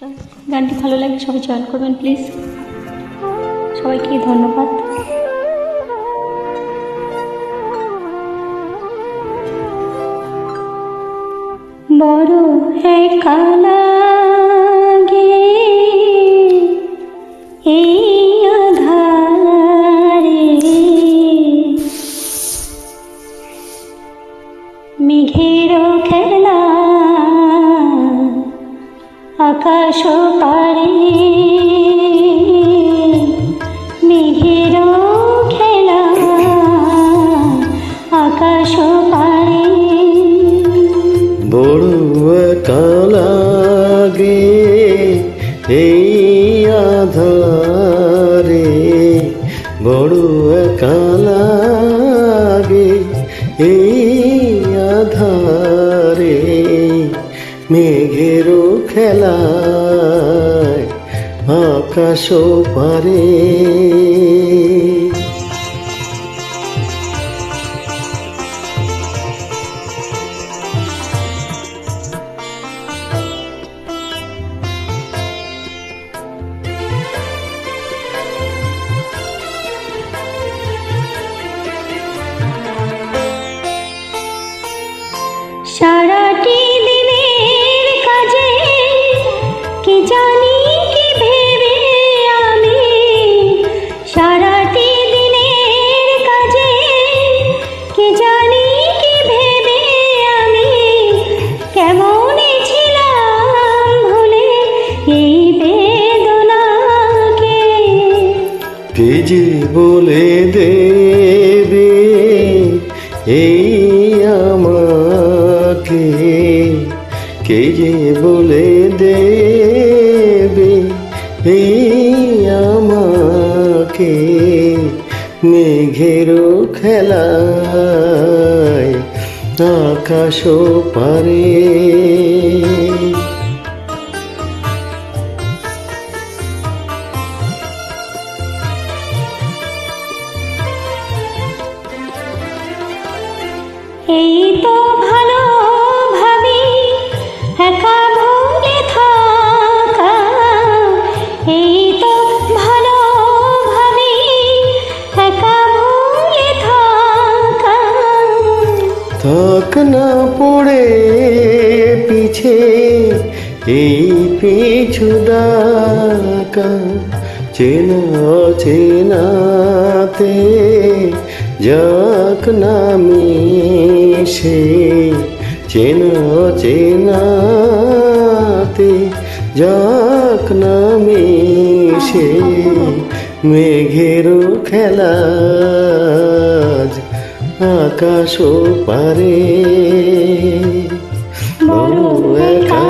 গানটি ভালো লাগে সবাই জয়েন করবেন প্লিজ। সবাইকে ধন্যবাদ। বড় একা লাগে এই আধারে, মেঘের খেলা আকাশ পারে, মেঘের খেলা আকাশ পারে। বড় একা লাগে এই আধারে, বড় একা লাগে এই আধারে, মেঘের খেলায় আকাশ পারে। সারাটি দিনের কাজে কি জানি কি ভেবে আমি, সারাটি দিনের কাজে কি জানি কি ভেবে আমি, কেমন ছিলাম ভুলে এই বেদনাকে। কে যে বলে দেবে এই আমাকে, কে যে বলে দেবে এই আমাকে, মেঘের খেলায় আকাশ পারে। এই তো ভালো ভাবি একা ভুলে থাকা, এই তো ভালো ভাবি একা ভুলে থাকা। থাক না পড়ে পিছে এই পিছু ডাকা, চেনা চেনাতে যাক না মিশে, চেনা চেনাতে যাক না মিশে, মেঘের খেলা আকাশ পারে। বড় একা